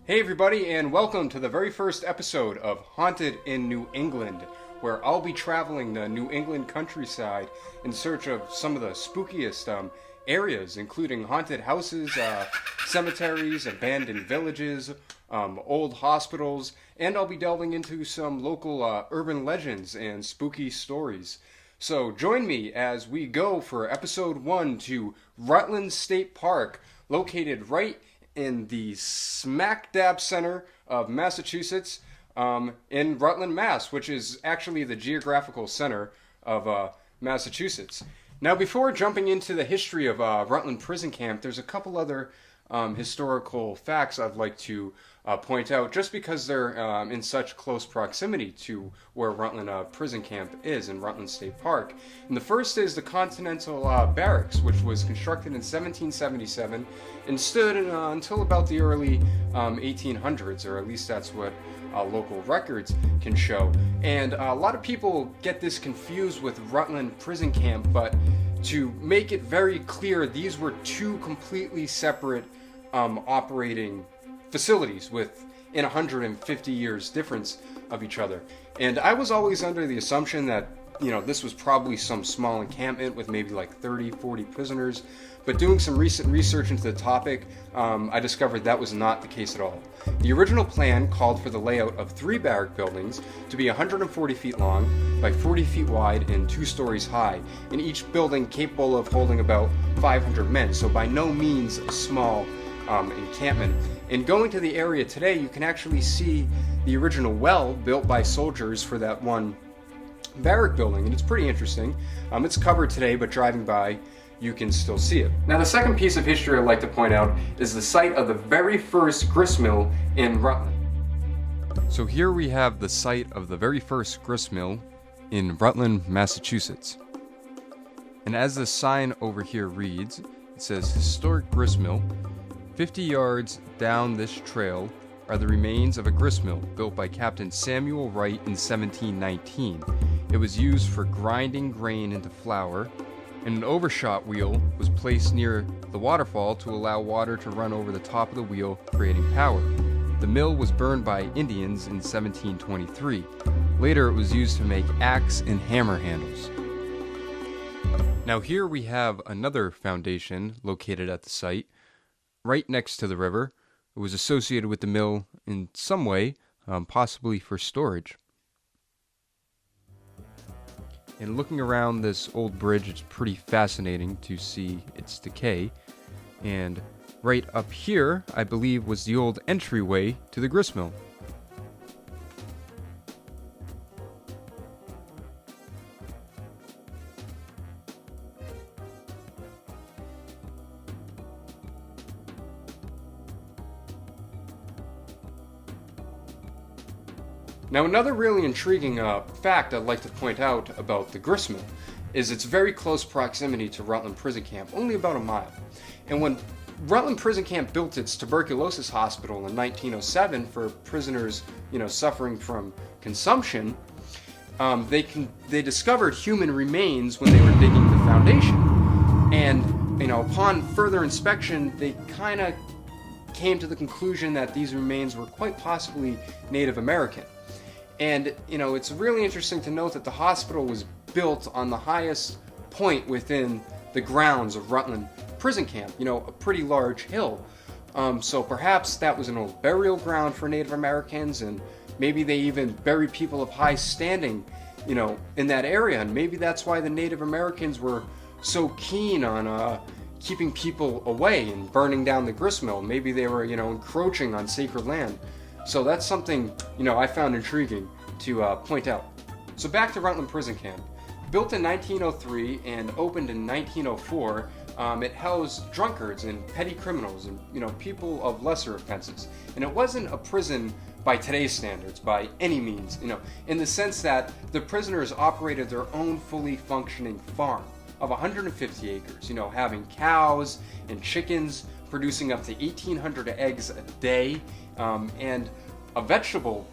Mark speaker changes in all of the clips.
Speaker 1: Hey everybody, and welcome to the very first episode of Haunted in New England, where I'll be traveling the New England countryside in search of some of the spookiest areas, including haunted houses, cemeteries, abandoned villages, old hospitals, and I'll be delving into some local urban legends and spooky stories. So join me as we go for episode 1 to Rutland State Park, located right in the smack dab center of Massachusetts, in Rutland, Mass, which is actually the geographical center of Massachusetts. Now, before jumping into the history of Rutland Prison Camp, there's a couple other historical facts I'd like to point out, just because they're in such close proximity to where Rutland Prison Camp is in Rutland State Park. And the first is the Continental Barracks, which was constructed in 1777 and stood until about the early 1800s, or at least that's what local records can show. And a lot of people get this confused with Rutland Prison Camp, but to make it very clear, these were two completely separate operating facilities within 150 years difference of each other. And I was always under the assumption that, this was probably some small encampment with maybe like 30, 40 prisoners. But doing some recent research into the topic, I discovered that was not the case at all. The original plan called for the layout of 3 barrack buildings to be 140 feet long by 40 feet wide and 2 stories high, and each building capable of holding about 500 men, so by no means a small encampment. And going to the area today, you can actually see the original well built by soldiers for that one barrack building, and it's pretty interesting. It's covered today, but driving by, you can still see it. Now, the second piece of history I'd like to point out is the site of the very first gristmill in Rutland. So here we have the site of the very first gristmill in Rutland, Massachusetts. And as the sign over here reads, it says, "Historic Gristmill. 50 yards down this trail are the remains of a gristmill built by Captain Samuel Wright in 1719. It was used for grinding grain into flour, and an overshot wheel was placed near the waterfall to allow water to run over the top of the wheel, creating power. The mill was burned by Indians in 1723. Later it was used to make axe and hammer handles." Now here we have another foundation located at the site, right next to the river. It was associated with the mill in some way, possibly for storage. And looking around this old bridge, it's pretty fascinating to see its decay. And right up here, I believe, was the old entryway to the gristmill. Now, another really intriguing fact I'd like to point out about the gristmill is its very close proximity to Rutland Prison Camp, only about a mile. And when Rutland Prison Camp built its tuberculosis hospital in 1907 for prisoners, suffering from consumption, they discovered human remains when they were digging the foundation. And, upon further inspection, they kind of came to the conclusion that these remains were quite possibly Native American. And, it's really interesting to note that the hospital was built on the highest point within the grounds of Rutland Prison Camp, a pretty large hill. So perhaps that was an old burial ground for Native Americans, and maybe they even buried people of high standing, in that area. And maybe that's why the Native Americans were so keen on keeping people away and burning down the gristmill. Maybe they were, encroaching on sacred land. So that's something, I found intriguing to point out. So back to Rutland Prison Camp. Built in 1903 and opened in 1904, it housed drunkards and petty criminals and, people of lesser offenses. And it wasn't a prison by today's standards, by any means, in the sense that the prisoners operated their own fully functioning farm of 150 acres, having cows and chickens producing up to 1,800 eggs a day, and a vegetable,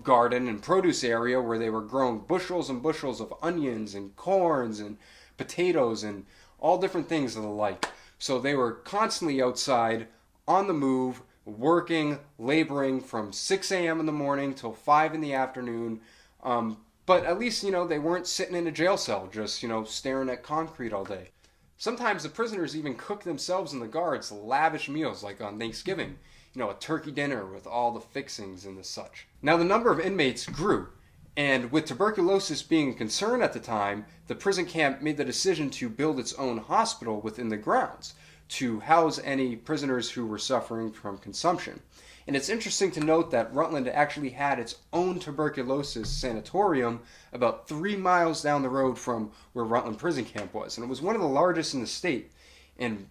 Speaker 1: garden and produce area where they were growing bushels and bushels of onions and corns and potatoes and all different things of the like. So they were constantly outside, on the move, working, laboring from 6 a.m. in the morning till 5 in the afternoon. But at least, they weren't sitting in a jail cell just, staring at concrete all day. Sometimes the prisoners even cooked themselves and the guards lavish meals like on Thanksgiving, a turkey dinner with all the fixings and the such. Now the number of inmates grew, and with tuberculosis being a concern at the time, the prison camp made the decision to build its own hospital within the grounds to house any prisoners who were suffering from consumption. And it's interesting to note that Rutland actually had its own tuberculosis sanatorium about 3 miles down the road from where Rutland Prison Camp was. And it was one of the largest in the state. And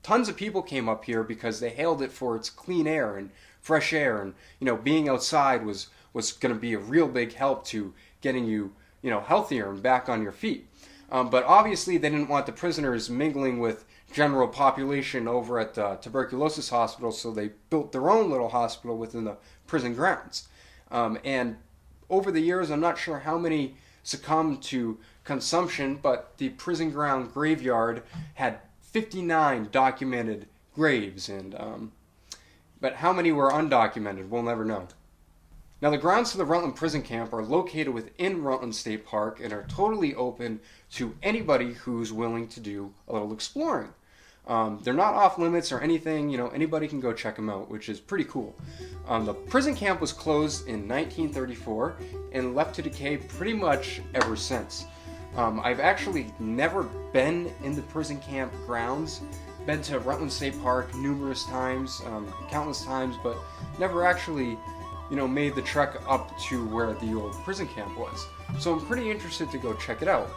Speaker 1: tons of people came up here because they hailed it for its clean air and fresh air. And, being outside was going to be a real big help to getting you, healthier and back on your feet. But obviously they didn't want the prisoners mingling with general population over at the tuberculosis hospital, so they built their own little hospital within the prison grounds. And over the years, I'm not sure how many succumbed to consumption, but the prison ground graveyard had 59 documented graves, but how many were undocumented, we'll never know. Now, the grounds for the Rutland Prison Camp are located within Rutland State Park and are totally open to anybody who's willing to do a little exploring. They're not off limits or anything, anybody can go check them out, which is pretty cool. The prison camp was closed in 1934 and left to decay pretty much ever since. I've actually never been in the prison camp grounds, been to Rutland State Park numerous times, countless times, but never actually made the trek up to where the old prison camp was. So I'm pretty interested to go check it out.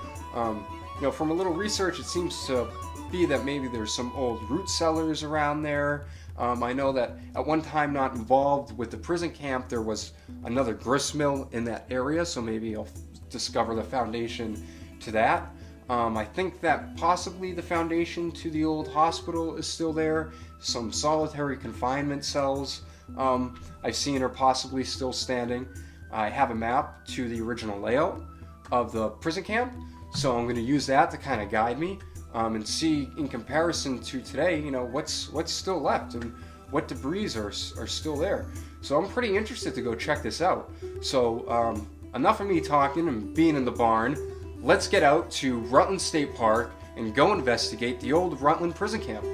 Speaker 1: From a little research, it seems to be that maybe there's some old root cellars around there. I know that at one time, not involved with the prison camp, there was another grist mill in that area, so maybe I'll discover the foundation to that. I think that possibly the foundation to the old hospital is still there. Some solitary confinement cells I've seen are possibly still standing. I have a map to the original layout of the prison camp, so I'm going to use that to kind of guide me and see in comparison to today, what's still left and what debris are still there. So I'm pretty interested to go check this out. So enough of me talking and being in the barn. Let's get out to Rutland State Park and go investigate the old Rutland Prison Camp.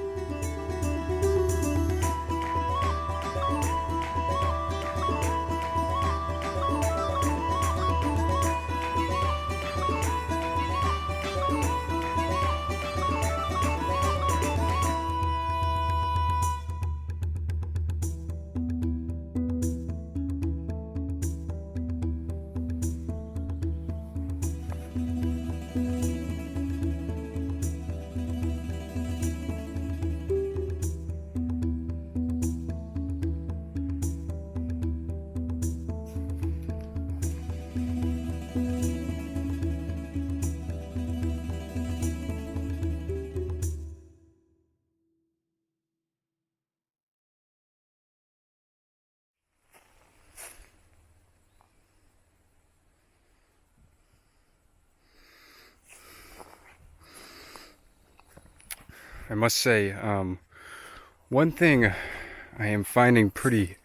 Speaker 1: I must say, one thing I am finding pretty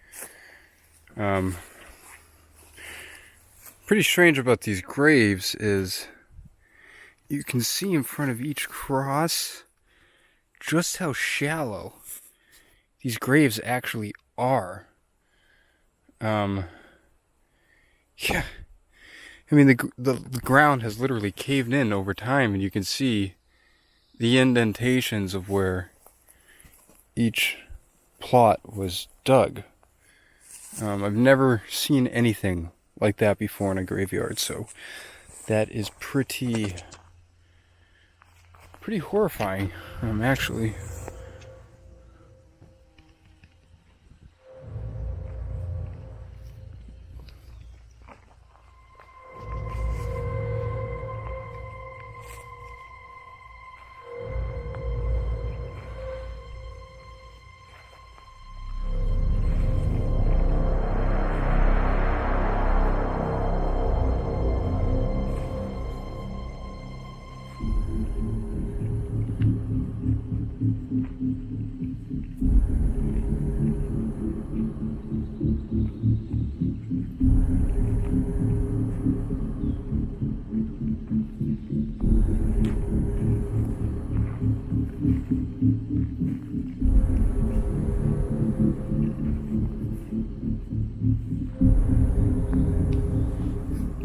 Speaker 1: strange about these graves is you can see in front of each cross just how shallow these graves actually are. Yeah, I mean the ground has literally caved in over time, and you can see the indentations of where each plot was dug. I've never seen anything like that before in a graveyard, so that is pretty horrifying, actually.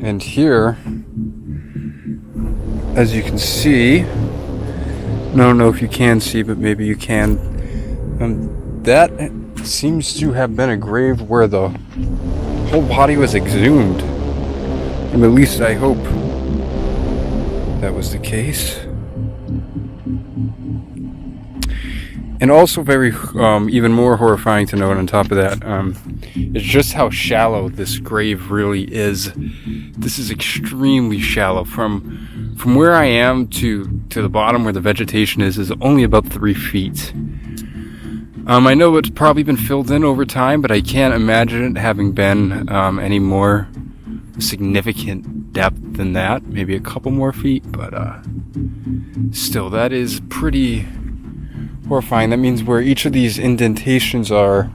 Speaker 1: And here, as you can see, I don't know if you can see, but maybe you can, that seems to have been a grave where the whole body was exhumed. And at least I hope that was the case. And also very, even more horrifying to note on top of that, is just how shallow this grave really is. This is extremely shallow. From where I am to the bottom where the vegetation is only about 3 feet. I know it's probably been filled in over time, but I can't imagine it having been any more significant depth than that. Maybe a couple more feet, but still, that is pretty horrifying. That means where each of these indentations are,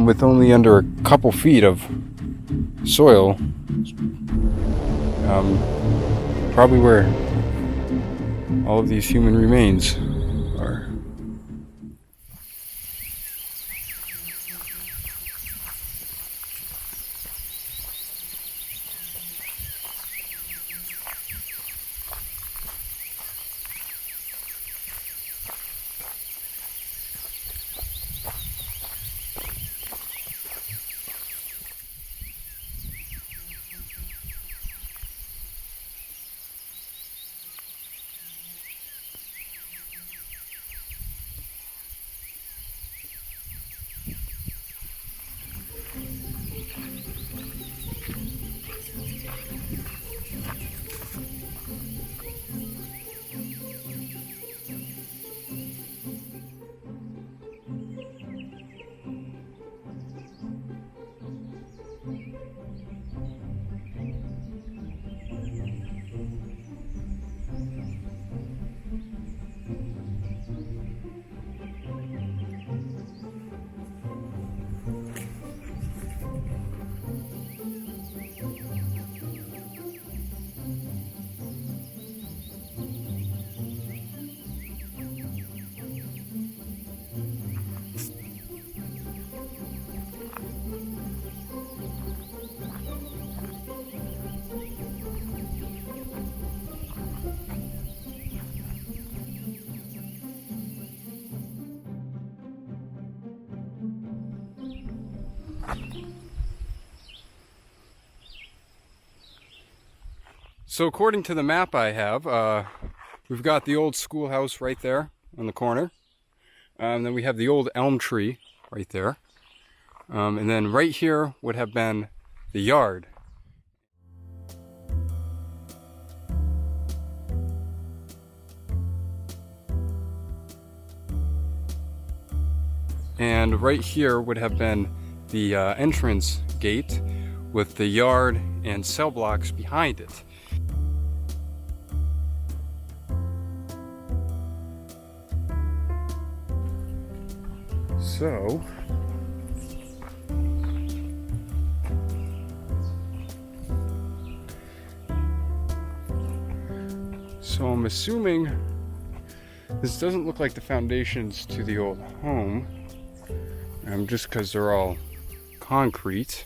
Speaker 1: with only under a couple feet of soil, probably where all of these human remains are. So according to the map I have, we've got the old schoolhouse right there on the corner. Then we have the old elm tree right there. And then right here would have been the yard. And right here would have been the entrance gate with the yard and cell blocks behind it. So, I'm assuming this doesn't look like the foundations to the old home, just because they're all concrete.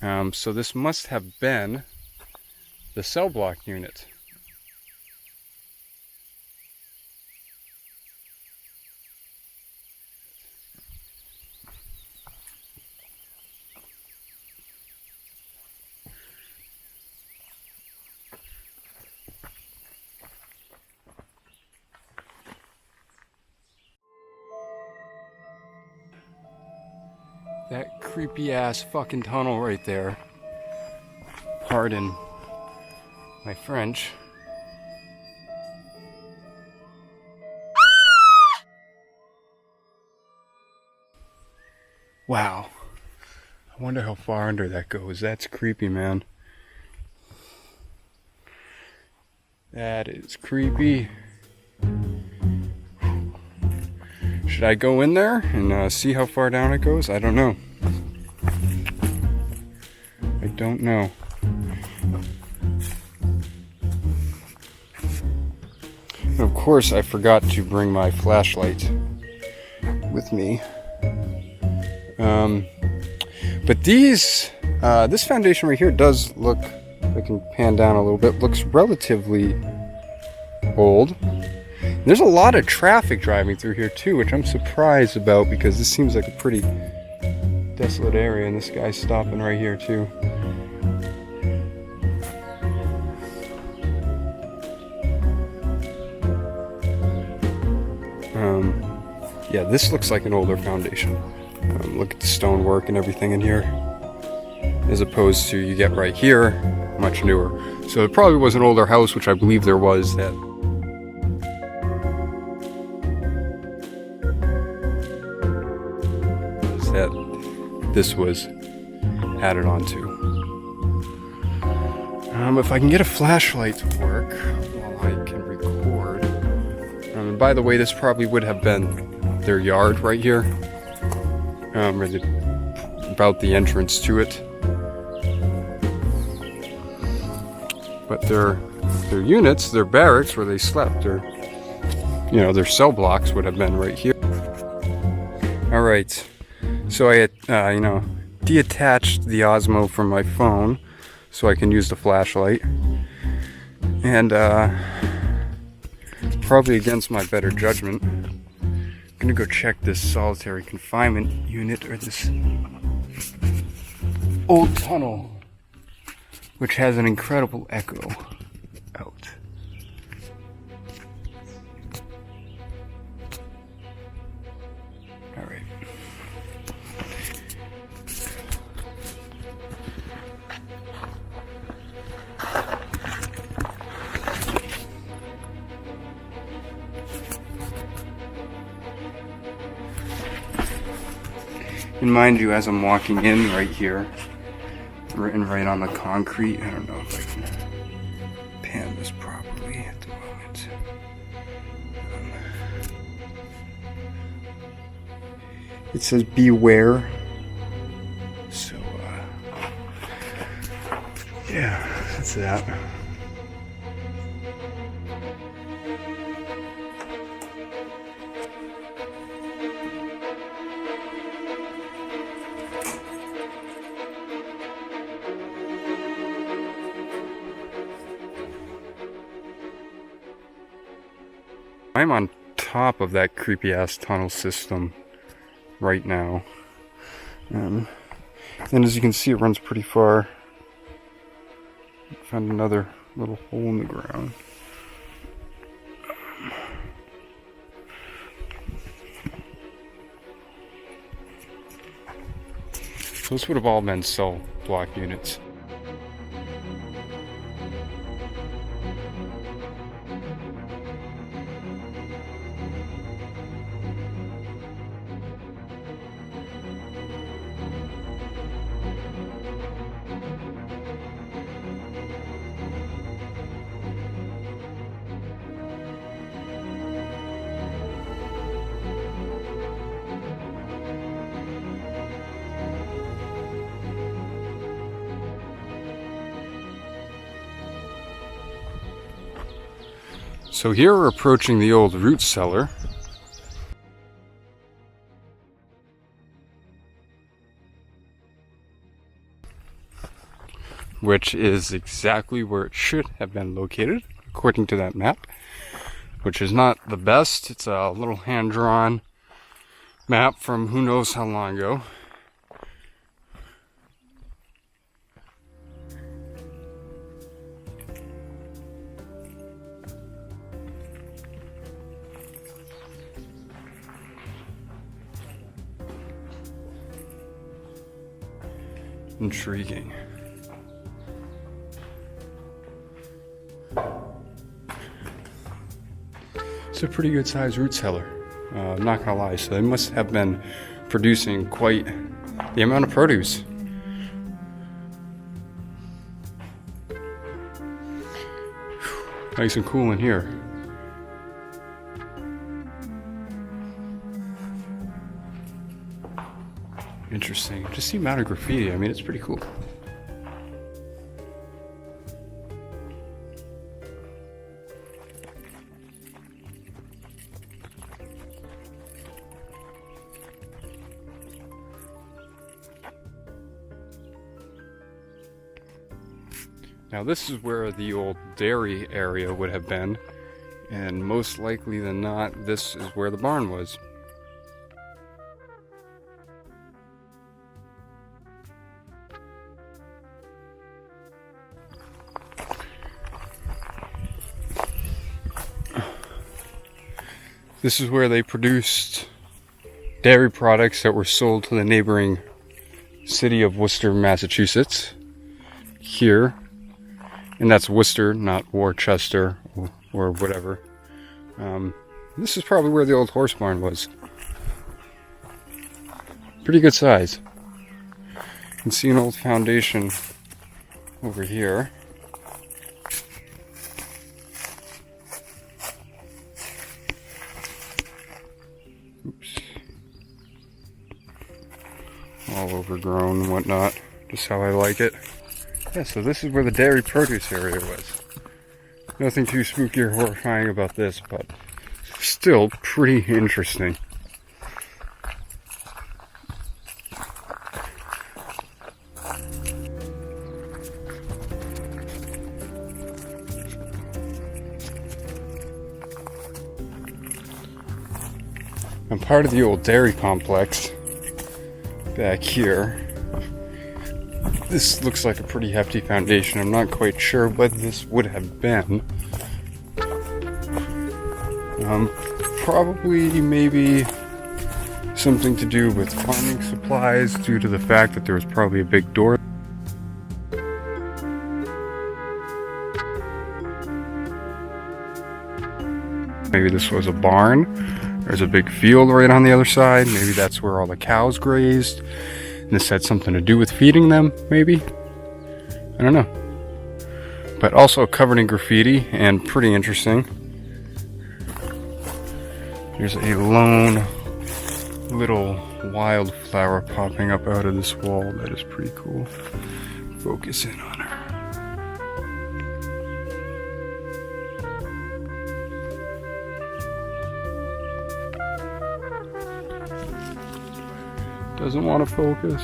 Speaker 1: So this must have been the cell block unit. That creepy ass fucking tunnel right there. Pardon my French. Wow. I wonder how far under that goes. That's creepy, man. That is creepy. Should I go in there and see how far down it goes? I don't know. I don't know. And of course, I forgot to bring my flashlight with me. But this foundation right here does look If I can pan down a little bit, looks relatively old. There's a lot of traffic driving through here too, which I'm surprised about because this seems like a pretty desolate area, and this guy's stopping right here too. Yeah, this looks like an older foundation. Look at the stonework and everything in here, as opposed to you get right here, much newer. So it probably was an older house, which I believe there was that. That this was added onto. If I can get a flashlight to work while I can record. And by the way, this probably would have been their yard right here, about the entrance to it. But their units, their barracks where they slept, their cell blocks would have been right here. All right. So I, deattached the Osmo from my phone so I can use the flashlight. And, probably against my better judgment, I'm gonna go check this solitary confinement unit, or this old tunnel, which has an incredible echo out. All right. And mind you, as I'm walking in right here, written right on the concrete, I don't know if I can pan this properly at the moment. It says beware. So, yeah, that's that. I'm on top of that creepy ass tunnel system right now. And as you can see, it runs pretty far. Found another little hole in the ground. Those would have all been cell block units. So here we're approaching the old root cellar. Which is exactly where it should have been located, according to that map. Which is not the best. It's a little hand-drawn map from who knows how long ago. Intriguing. It's a pretty good sized root cellar, not gonna lie. So they must have been producing quite the amount of produce. Nice and cool in here. Interesting. Just the amount of graffiti. I mean, it's pretty cool. Now this is where the old dairy area would have been, and most likely than not, this is where the barn was. This is where they produced dairy products that were sold to the neighboring city of Worcester, Massachusetts. Here, and that's Worcester, not Worcester or whatever. This is probably where the old horse barn was. Pretty good size. You can see an old foundation over here. Oops. All overgrown and whatnot, just how I like it. Yeah, so this is where the dairy produce area was. Nothing too spooky or horrifying about this, but still pretty interesting. I'm part of the old dairy complex back here. This looks like a pretty hefty foundation. I'm not quite sure what this would have been. Probably maybe something to do with farming supplies due to the fact that there was probably a big door. Maybe this was a barn. There's a big field right on the other side. Maybe that's where all the cows grazed. And this had something to do with feeding them, maybe? I don't know. But also covered in graffiti and pretty interesting. There's a lone little wildflower popping up out of this wall. That is pretty cool. Focus in on her. Doesn't want to focus.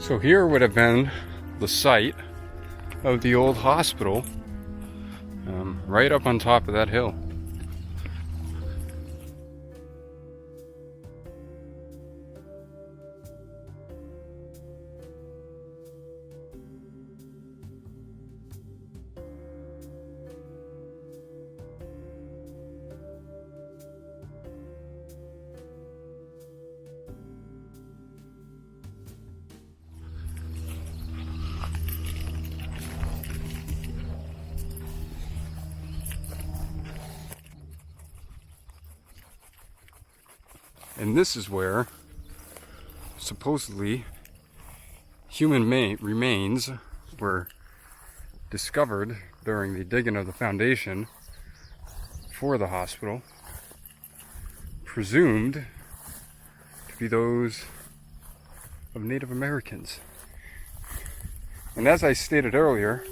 Speaker 1: So here would have been the site of the old hospital, right up on top of that hill. And this is where, supposedly, human remains were discovered during the digging of the foundation for the hospital, presumed to be those of Native Americans. And as I stated earlier,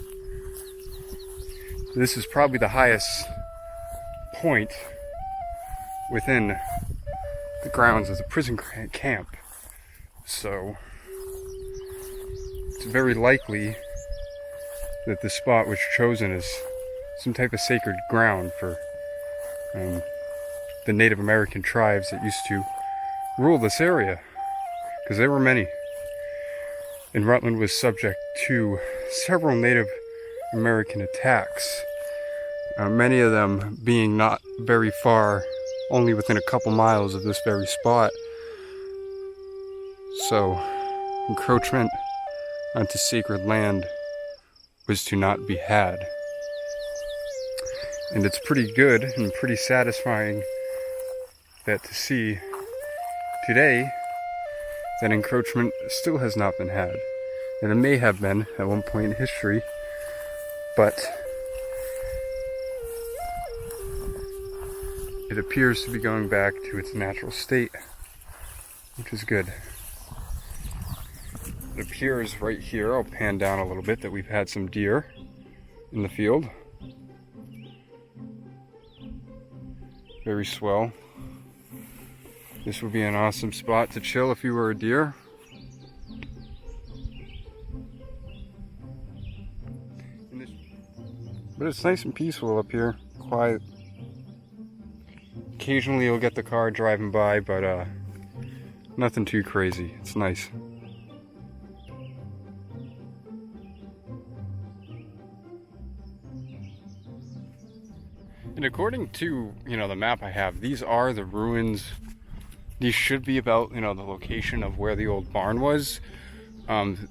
Speaker 1: this is probably the highest point within the grounds of the prison camp, so it's very likely that the spot was chosen as some type of sacred ground for the Native American tribes that used to rule this area, because there were many, and Rutland was subject to several Native American attacks, many of them being not very far, only within a couple miles of this very spot. So, encroachment onto sacred land was to not be had. And it's pretty good and pretty satisfying that to see today that encroachment still has not been had. And it may have been at one point in history, but it appears to be going back to its natural state which is good. It appears right here, I'll pan down a little bit, that we've had some deer in the field. Very swell. This would be an awesome spot to chill if you were a deer. But it's nice and peaceful up here, quiet. Occasionally you'll get the car driving by, but nothing too crazy. It's nice. And according to, the map I have, these are the ruins. These should be about, the location of where the old barn was. The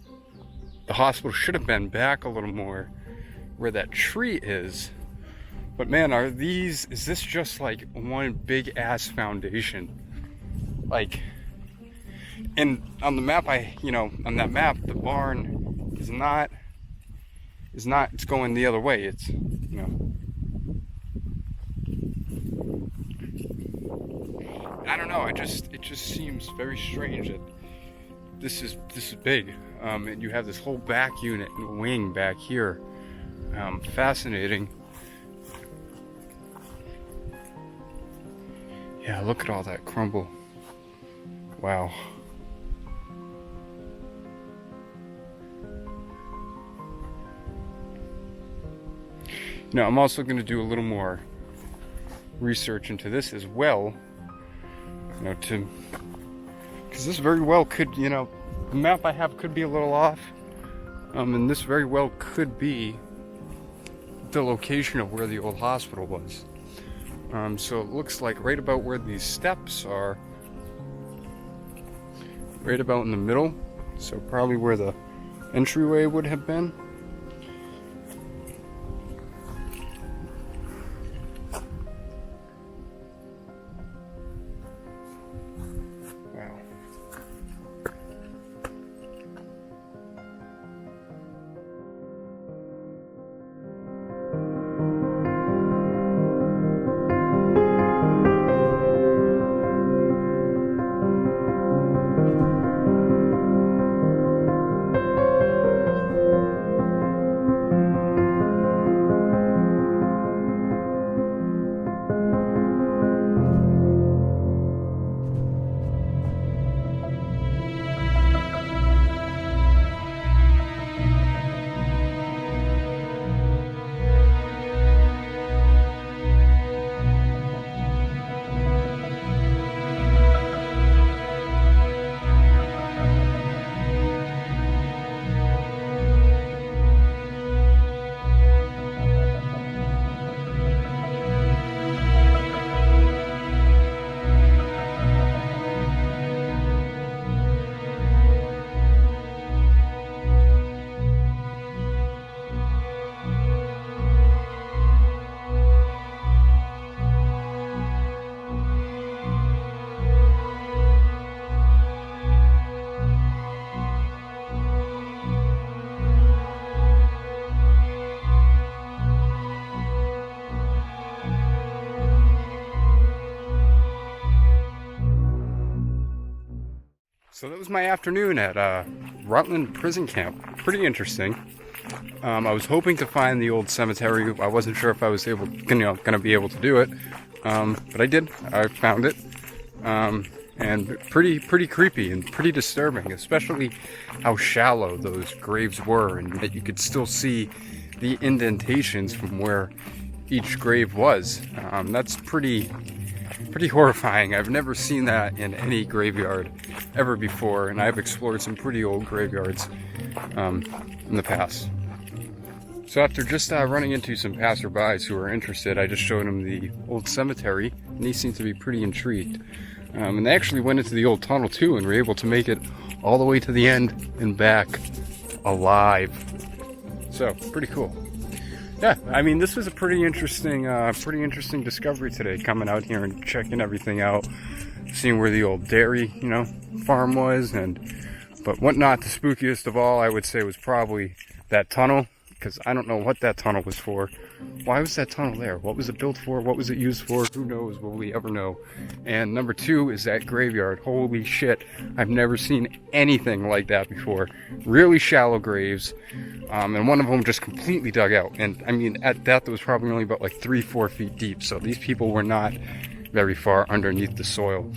Speaker 1: hospital should have been back a little more where that tree is. But man, is this just like one big ass foundation? Like, and on the map on that map, the barn is not, it's going the other way. It's, I don't know, it just seems very strange that this is big. And you have this whole back unit and wing back here. Fascinating. Yeah, look at all that crumble. Wow. Now, I'm also going to do a little more research into this as well. Because this very well could, the map I have could be a little off. And this very well could be the location of where the old hospital was. So it looks like right about where these steps are, right about in the middle, so probably where the entryway would have been. Wow. So that was my afternoon at Rutland prison camp. Pretty interesting. I was hoping to find the old cemetery. I wasn't sure if I was gonna be able to do it, but I did. I found it, and pretty creepy and pretty disturbing, especially how shallow those graves were, and that you could still see the indentations from where each grave was. That's pretty horrifying. I've never seen that in any graveyard ever before, and I've explored some pretty old graveyards in the past. So after just running into some passerbys who were interested, I just showed them the old cemetery, and they seemed to be pretty intrigued. And they actually went into the old tunnel too, and were able to make it all the way to the end and back alive. So pretty cool. Yeah, I mean, this was a pretty interesting discovery today, coming out here and checking everything out, seeing where the old dairy, farm was, but whatnot, the spookiest of all, I would say, was probably that tunnel, because I don't know what that tunnel was for. why was that tunnel there? What was it built for? What was it used for? Who knows? Will we ever know? And number two is that graveyard. Holy shit, I've never seen anything like that before. Really shallow graves, and one of them just completely dug out. And I mean, at that, was probably only about like 3-4 feet deep. So these people were not very far underneath the soil.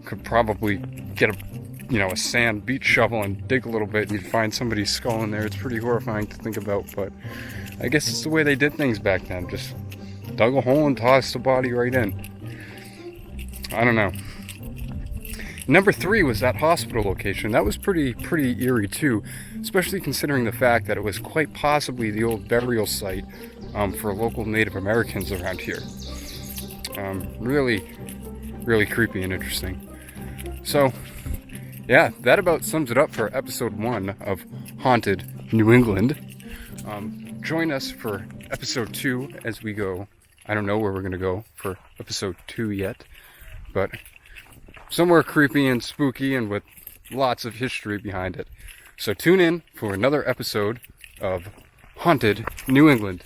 Speaker 1: Could probably get a sand beach shovel and dig a little bit, and you'd find somebody's skull in there. It's pretty horrifying to think about, but I guess it's the way they did things back then. Just dug a hole and tossed the body right in. I don't know. Number three was that hospital location. That was pretty eerie too, especially considering the fact that it was quite possibly the old burial site for local Native Americans around here. Really creepy and interesting. So, yeah, that about sums it up for episode 1 of Haunted New England. Join us for episode 2 as we go. I don't know where we're going to go for episode 2 yet, but somewhere creepy and spooky and with lots of history behind it. So tune in for another episode of Haunted New England.